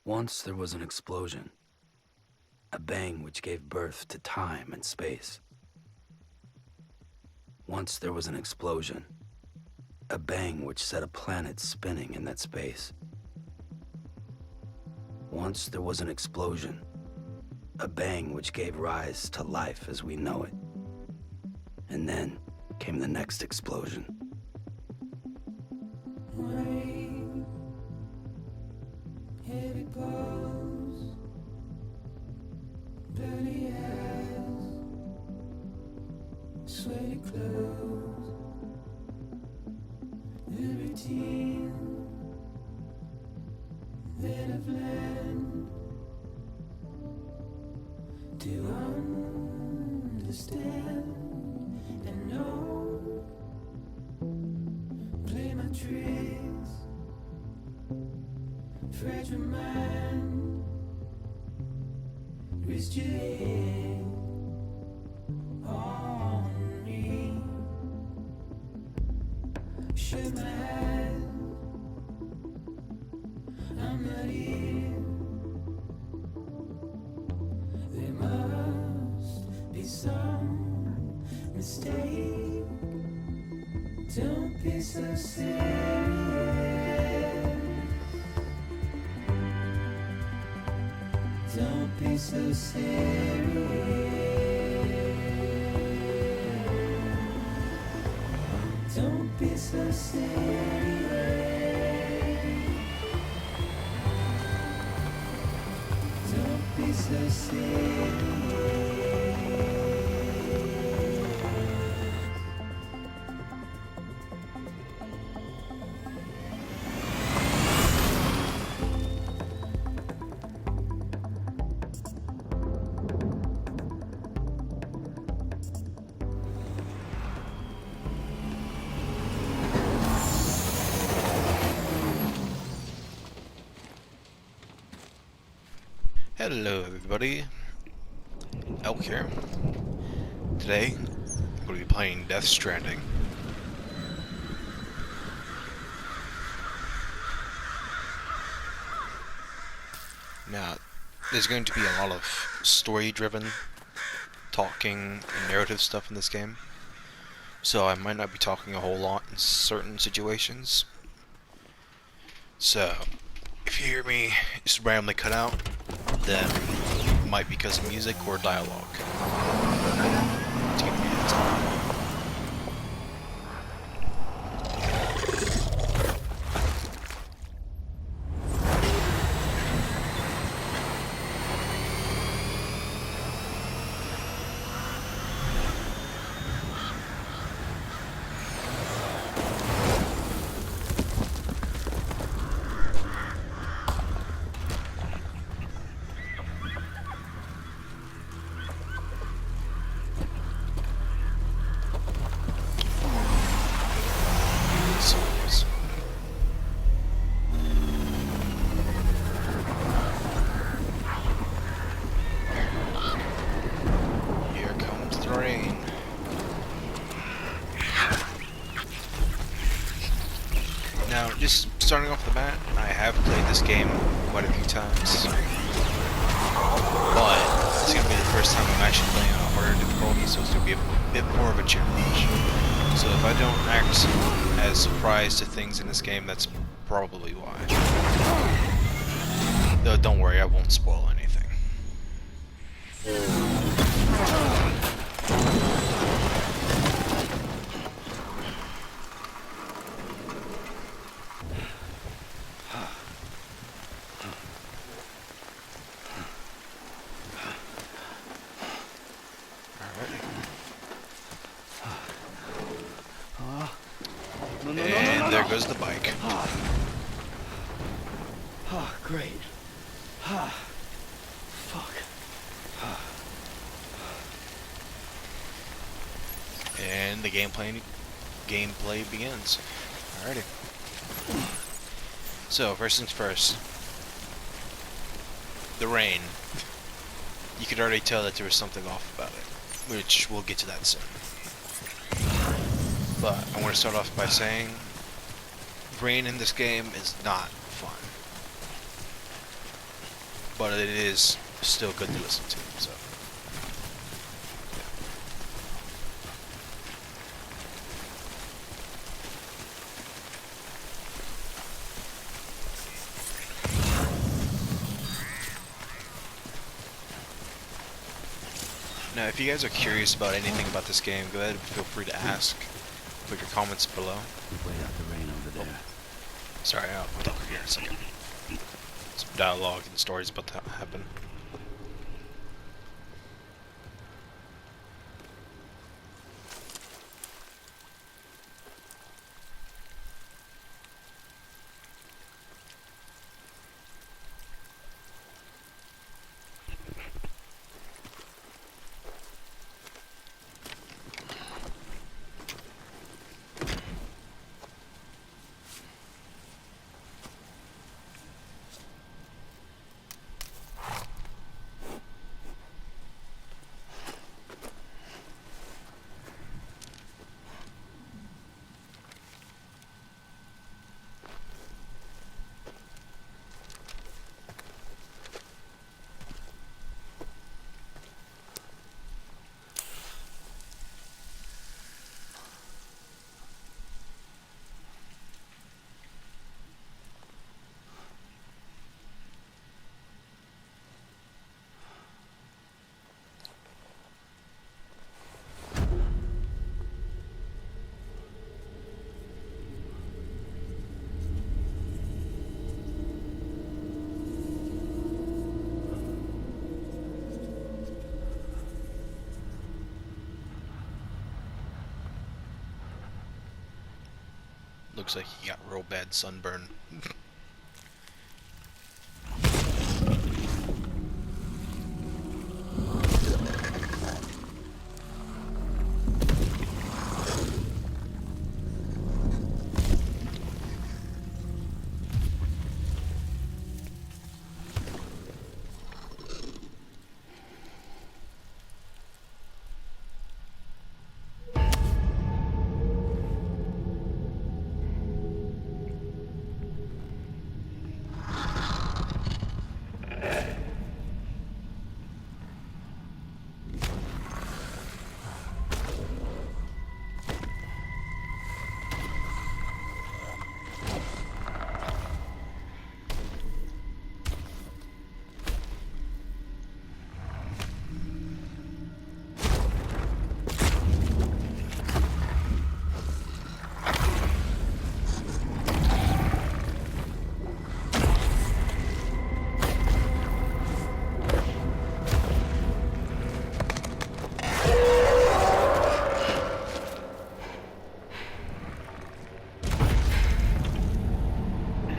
Once there was an explosion, a bang which gave birth to time and space. Once there was an explosion, a bang which set a planet spinning in that space. Once there was an explosion, a bang which gave rise to life as we know it. And then came the next explosion. Here it goes, dirty eyes, sweaty clothes, the routine that I've learned to understand and know. Play my tricks, fragile mind, rest your head on me. Shut my eyes, I'm not here. There must be some mistake. Don't be so serious. Don't be so serious. Don't be so serious. Don't be so serious. Hello everybody, Elk here. Today, I'm going to be playing Death Stranding. Now, there's going to be a lot of story-driven talking and narrative stuff in this game, so I might not be talking a whole lot in certain situations. So, if you hear me just randomly cut out, then it might be because of music or dialogue. To give me a heads up. Now, just starting off the bat, I have played this game quite a few times, but it's going to be the first time I'm actually playing on a harder difficulty, so it's going to be a bit more of a challenge. So if I don't act as surprised to things in this game, that's probably why. Though don't worry, I won't spoil anything. And there goes the bike. Oh, great. Fuck. And the gameplay begins. Alrighty. So, first things first. The rain. You could already tell that there was something off about it, which we'll get to that soon. But I want to start off by saying rain in this game is not fun. but it is still good to listen to. So. Now, if you guys are curious about anything about this game, go ahead and feel free to ask. Put your comments below. Wait out the rain over there. Sorry, I'll talk here in a second. Some dialogue and stories about to happen. Looks like he got real bad sunburn.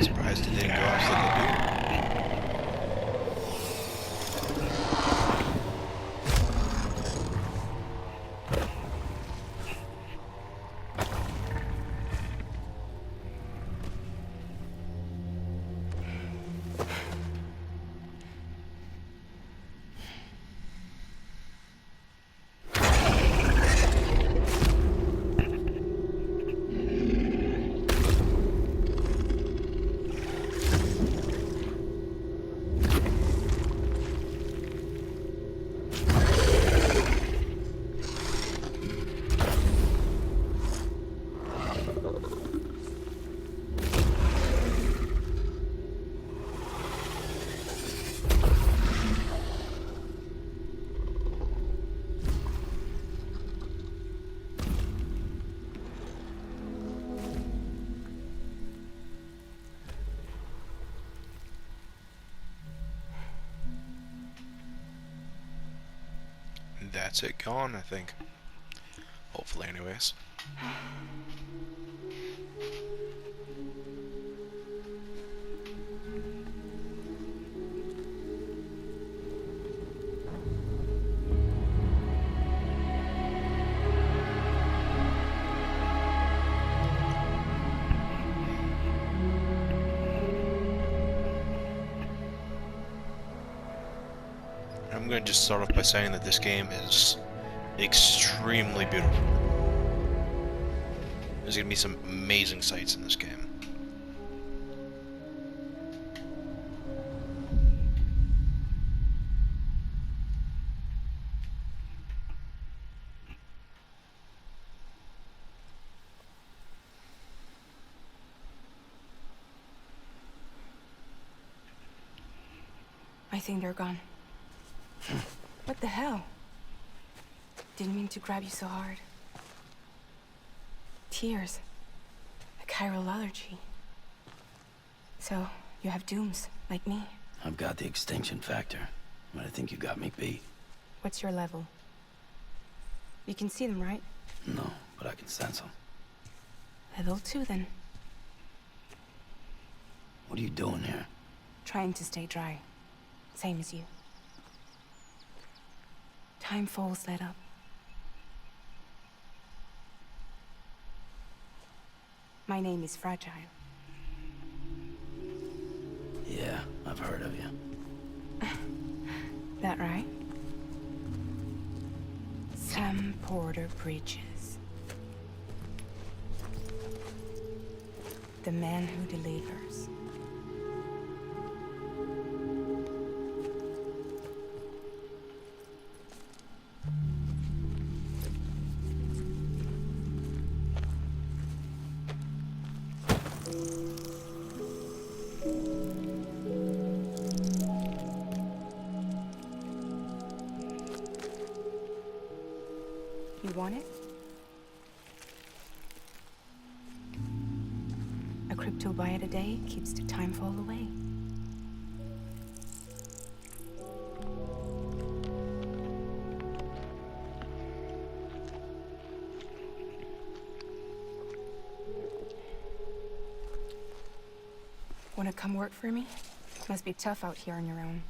Surprised it didn't go off like it That's it gone, I think. Hopefully, anyways. I'm going to just start off by saying that this game is extremely beautiful. There's going to be some amazing sights in this game. I think they're gone. What the hell? Didn't mean to grab you so hard. Tears. A chiral allergy. So, you have dooms, like me. I've got the extinction factor, but I think you got me beat. What's your level? You can see them, right? No, but I can sense them. Level 2, then. What are you doing here? Trying to stay dry. Same as you. Time falls let up. My name is Fragile. Yeah, I've heard of you. That right? Sam Porter Bridges. The man who delivers. You want it? A crypto bite a day keeps the time fall away. Wanna come work for me? Must be tough out here on your own.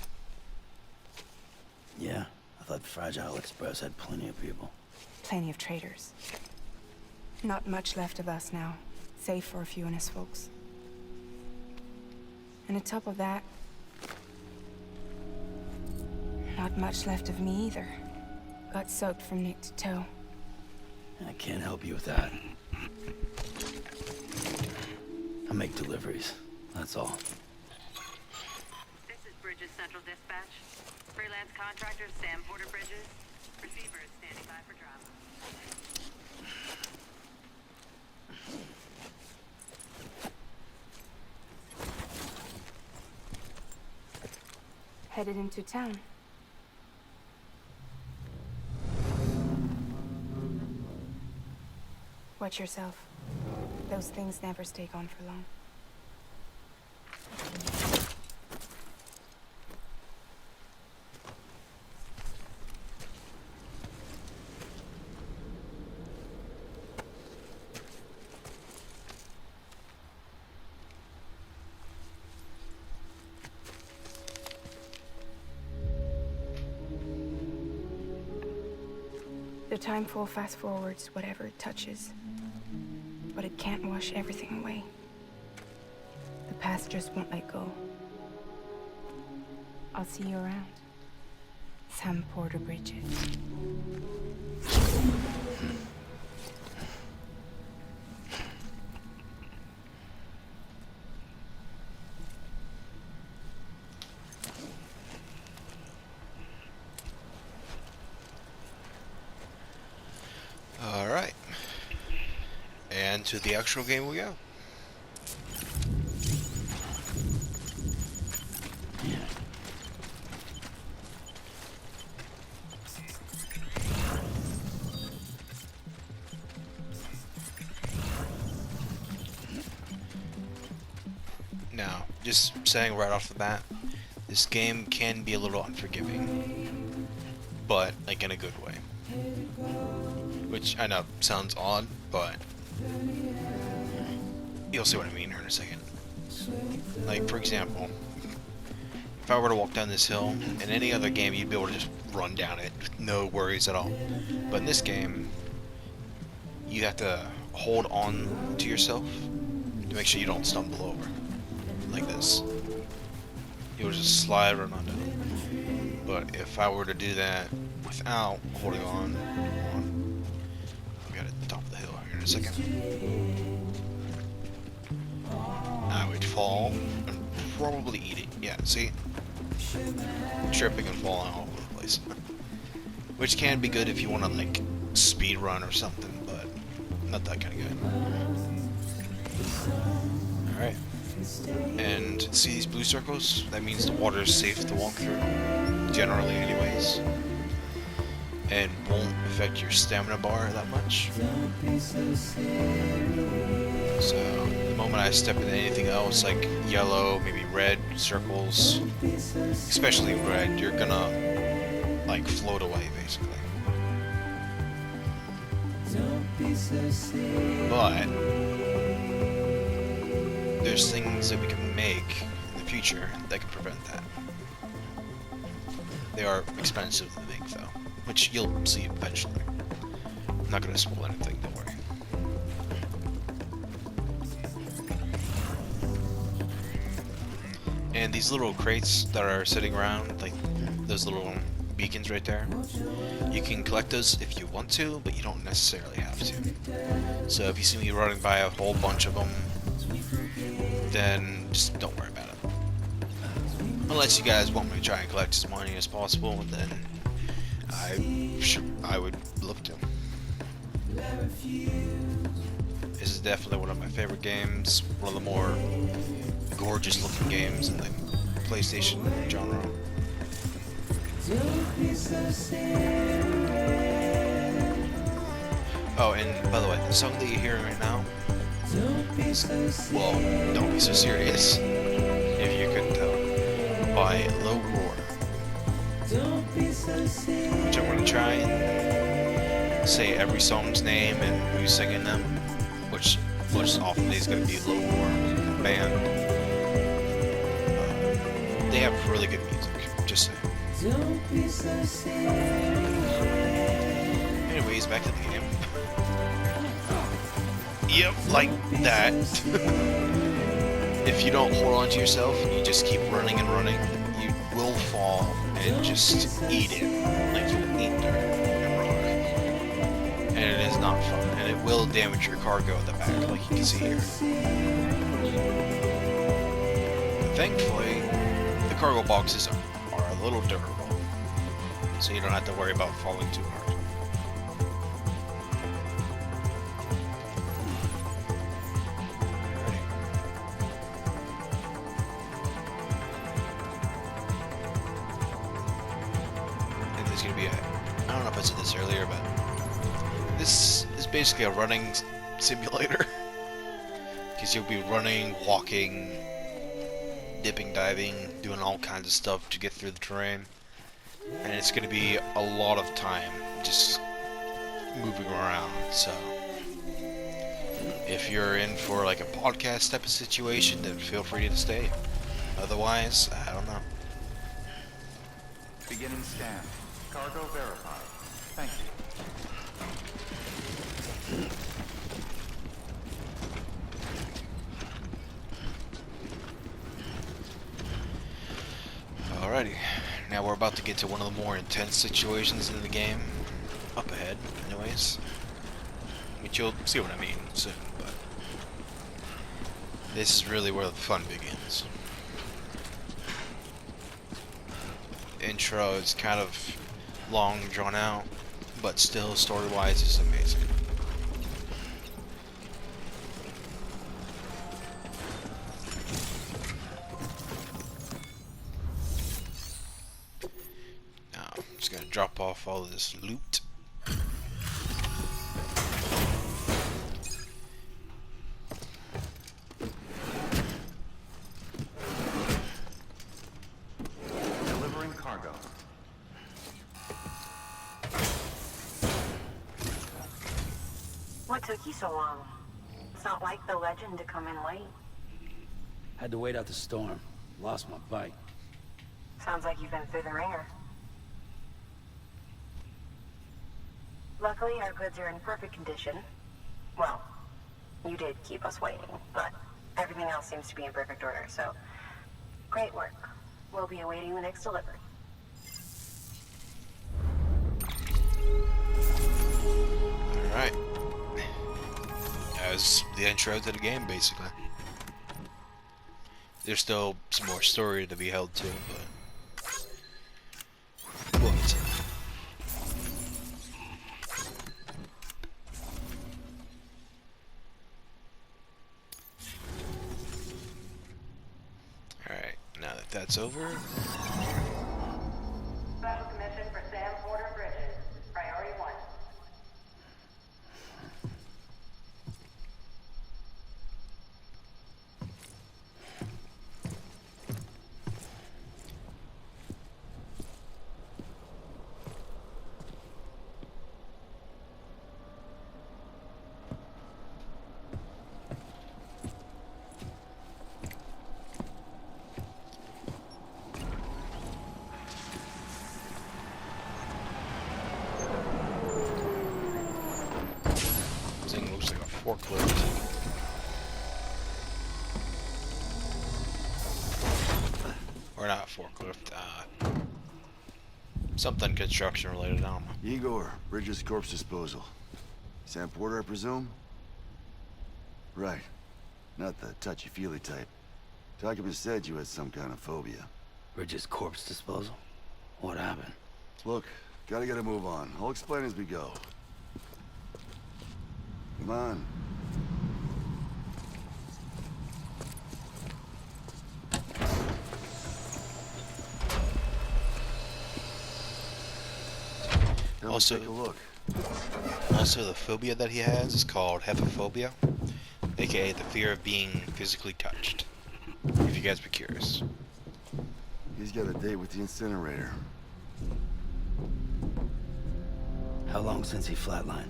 Yeah, I thought Fragile Express had plenty of people. Plenty of traitors. Not much left of us now, save for a few honest folks. And on top of that, not much left of me either. Got soaked from neck to toe. I can't help you with that. I make deliveries, that's all. This is Bridges Central Dispatch. Freelance contractor Sam Porter Bridges. Receiver is standing by for drop. Headed into town. Watch yourself. Those things never stay gone for long. The timefall fast forwards whatever it touches, but it can't wash everything away. The past just won't let go. I'll see you around. Sam Porter Bridges. Alright. And to the actual game we go. Now, just saying right off the bat, this game can be a little unforgiving, but like in a good way. Which I know sounds odd, but you'll see what I mean here in a second. Like, for example, if I were to walk down this hill, in any other game you'd be able to just run down it with no worries at all. But in this game, you have to hold on to yourself to make sure you don't stumble over. Like this. You'll just slide right on down. But if I were to do that without holding on, I'll get at the top of the hill here in a second. I would fall and probably eat it. Yeah, see? Tripping and falling all over the place. Which can be good if you want to, like, speed run or something, but not that kind of good. Alright. And see these blue circles? That means the water is safe to walk through, generally anyways. And won't affect your stamina bar that much. So, the moment I step into anything else, like yellow, maybe red circles, especially red, you're gonna, like, float away, basically. But there's things that we can make in the future that can prevent that. They are expensive to make, though, which you'll see eventually. I'm not gonna spoil anything, don't worry. And these little crates that are sitting around, like those little beacons right there, you can collect those if you want to, but you don't necessarily have to. So if you see me running by a whole bunch of them, then just don't worry about it. Unless you guys want me to try and collect as many as possible, then I would love to. This is definitely one of my favorite games, one of the more gorgeous looking games in the PlayStation genre. Oh, and by the way, the song that you're hearing right now is, well, Don't Be So Serious, if you couldn't tell, by Low Roar. Which I'm going to try and say every song's name and who's singing them, which most often is going to be Low Roar, the band. They have really good music, just saying. Anyways, back to the game. Yep, like that. If you don't hold on to yourself and you just keep running and running, you will fall and just eat it. Like you'll eat dirt and rock. And it is not fun. And it will damage your cargo at the back, like you can see here. But thankfully, the cargo boxes are a little durable. So you don't have to worry about falling too hard. Gonna be I don't know if I said this earlier, but this is basically a running simulator because you'll be running, walking, dipping, diving, doing all kinds of stuff to get through the terrain, and it's gonna be a lot of time just moving around. So if you're in for like a podcast type of situation, then feel free to stay. Otherwise, I don't know. Beginning scan. Cargo verified. Thank you. Alrighty, now we're about to get to one of the more intense situations in the game. Up ahead, anyways. Which you'll see what I mean soon, but this is really where the fun begins. The intro is kind of long, drawn out, but still story-wise is amazing. Now, I'm just gonna drop off all of this loot. Delivering cargo. What took you so long? It's not like the legend to come in late. Had to wait out the storm. Lost my bike. Sounds like you've been through the ringer. Luckily, our goods are in perfect condition. Well, you did keep us waiting, but everything else seems to be in perfect order, so great work. We'll be awaiting the next delivery. Alright. That was the intro to the game, basically. There's still some more story to be held to, but we'll get to that. that's over. Special commission for Sam Porter Bridges. Priority 1. This thing looks like a forklift. Or not forklift, something construction related, I don't know. Igor, Bridges Corpse Disposal. Sam Porter, I presume? Right. Not the touchy-feely type. Documents said you had some kind of phobia. Bridges corpse disposal? What happened? Look, gotta get a move on. I'll explain as we go. Come on. Come Also- take a look. Also, the phobia that he has is called hepatophobia, aka the fear of being physically touched. If you guys be curious. He's got a date with the incinerator. How long since he flatlined?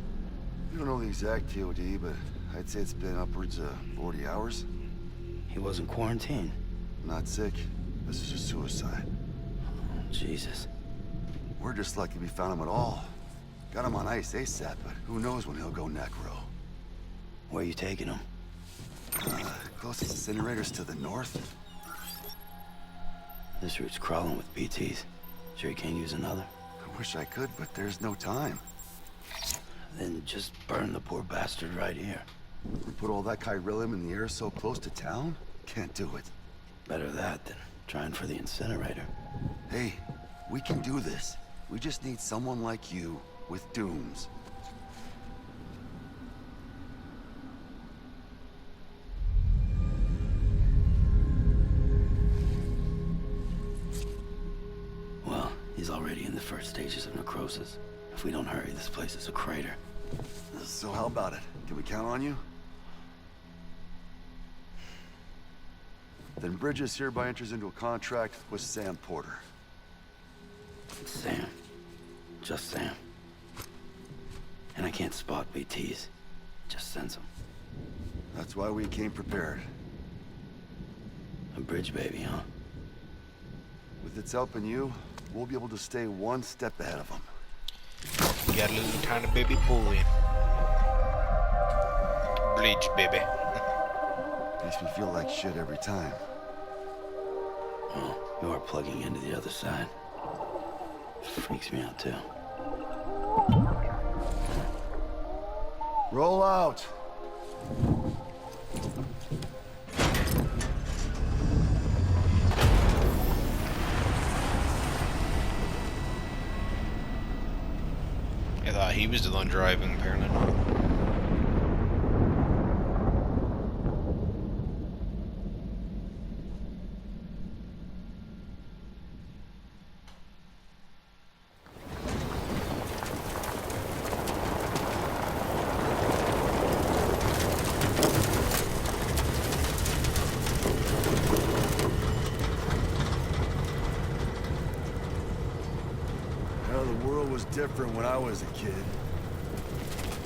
We don't know the exact TOD, but I'd say it's been upwards of 40 hours. He wasn't quarantined. Not sick. This is a suicide. Jesus. We're just lucky we found him at all. Got him on ice ASAP, but who knows when he'll go necro. Where you taking him? Closest incinerator's to the north. This route's crawling with BTs. Sure you can't use another? I wish I could, but there's no time. Then just burn the poor bastard right here. We put all that chiralium in the air so close to town? Can't do it. Better that than trying for the incinerator. Hey, we can do this. We just need someone like you with dooms. Well, he's already in the first stages of necrosis. If we don't hurry, this place is a crater. So how about it? Can we count on you? Then Bridges hereby enters into a contract with Sam Porter. Sam. Just Sam. And I can't spot BTs. Just sense them. That's why we came prepared. A bridge baby, huh? With its help and you, we'll be able to stay one step ahead of them. We got a little tiny baby bully. Bleach baby. Makes me feel like shit every time. Well, you are plugging into the other side. Freaks me out, too. Roll out! I thought he was the one driving, apparently not. Well, the world was different when I was a kid.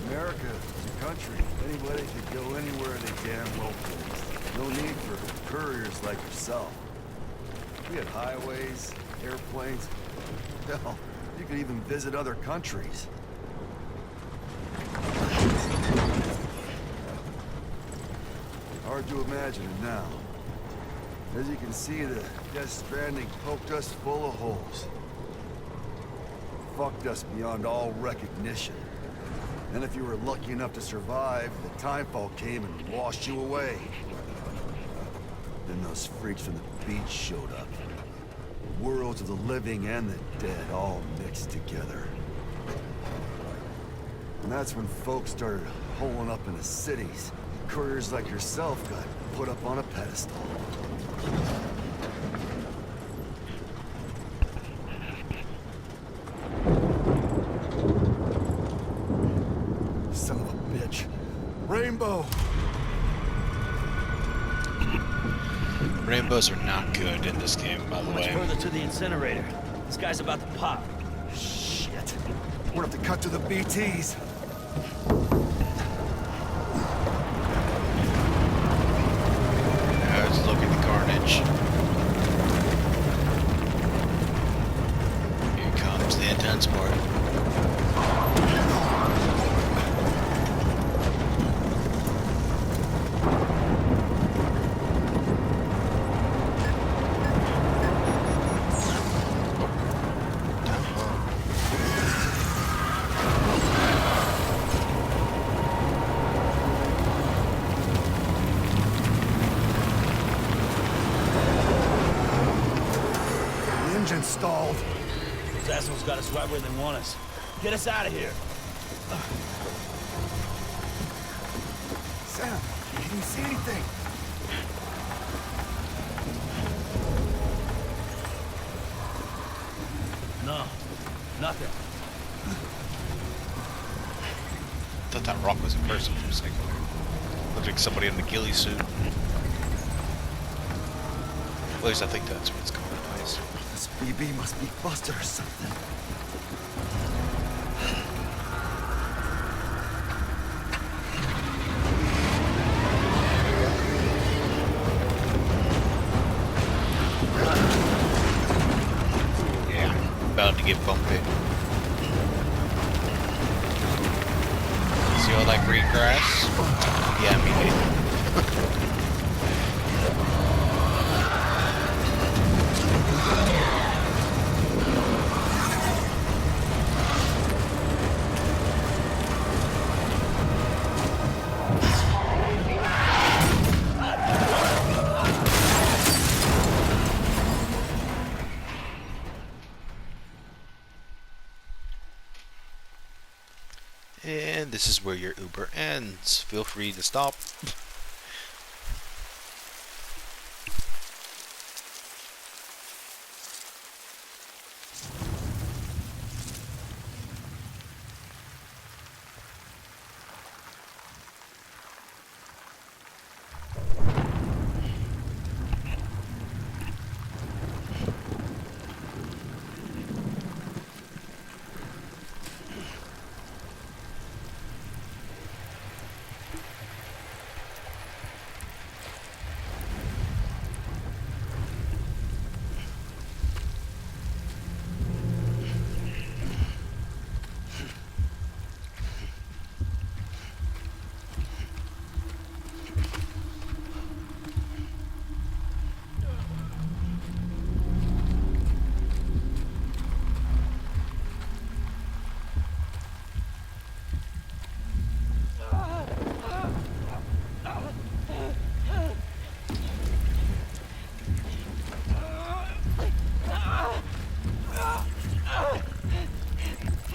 America is a country. Anybody could go anywhere they damn well please. No need for couriers like yourself. We had highways, airplanes. Hell, you could even visit other countries. Hard to imagine it now. As you can see, the Death Stranding poked us full of holes. Fucked us beyond all recognition. And if you were lucky enough to survive, the timefall came and washed you away. Then those freaks from the beach showed up. Worlds of the living and the dead all mixed together. And that's when folks started holing up in the cities. Couriers like yourself got put up on a pedestal. Rainbow. Rainbows are not good in this game, by the Much way. further to the incinerator. This guy's about to pop. Shit. We'll have to cut to the BTs. Now let's look at the carnage. Here comes the intense part. The engine's stalled. Those assholes got us right where they want us. Get us out of here. Sam, can you see anything? No, nothing. I thought that rock was a person for a second there. Looked like somebody in a ghillie suit. At least I think that's what it's called. Nice. This BB must be busted or something. Yeah, about to get bumpy. See all that green grass? Yeah, me neither. And this is where your Uber ends. Feel free to stop.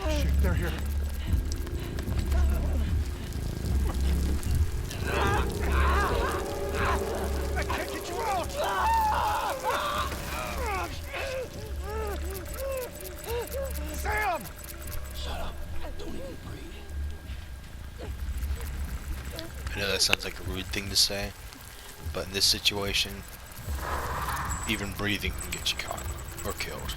Shit, they're here. I can't get you out! Sam! Shut up. Don't even breathe. I know that sounds like a rude thing to say, but in this situation, even breathing can get you caught or killed.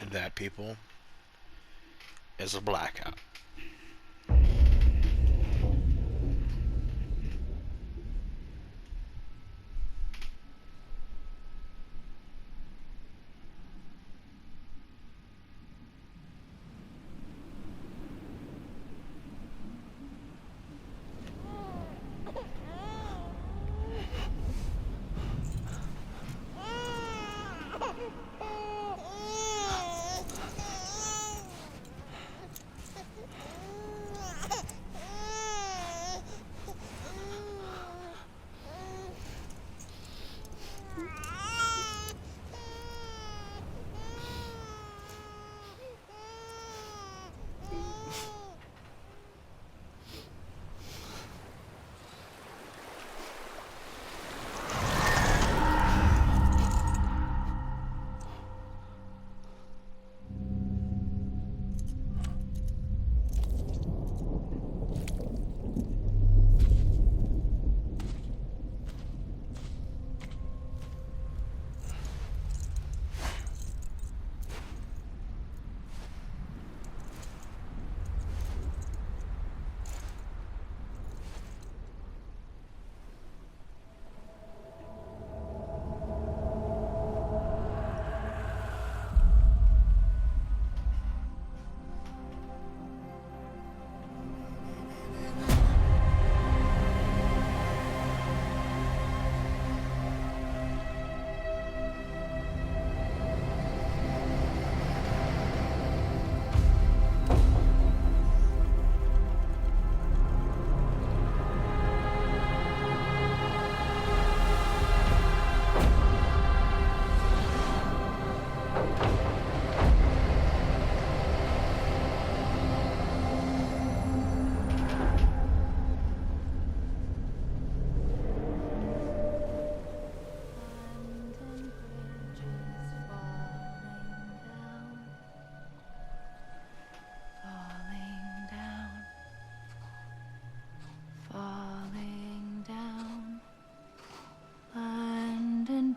And that, people, is a blackout.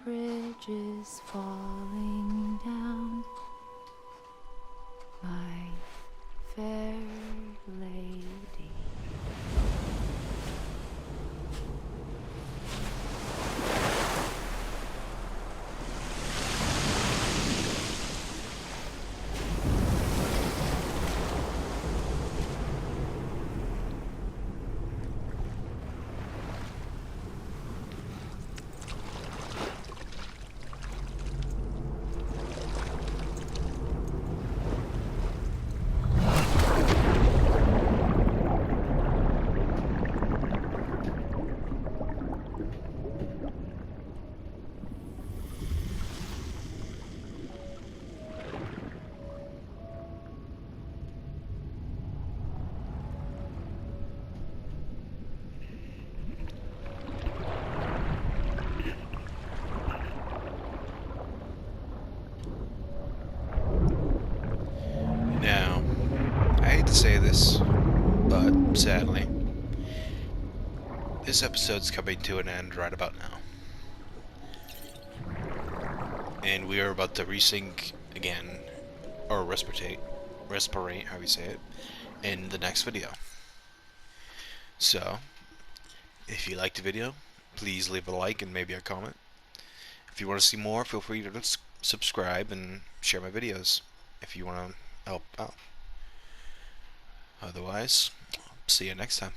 Bridges falling down, my fair lady. Now, I hate to say this, but sadly, this episode's coming to an end right about now. And we are about to resync again, or respirate, how you say it, in the next video. So, if you liked the video, please leave a like and maybe a comment. If you want to see more, feel free to subscribe and share my videos. If you want to help out. Otherwise, see you next time.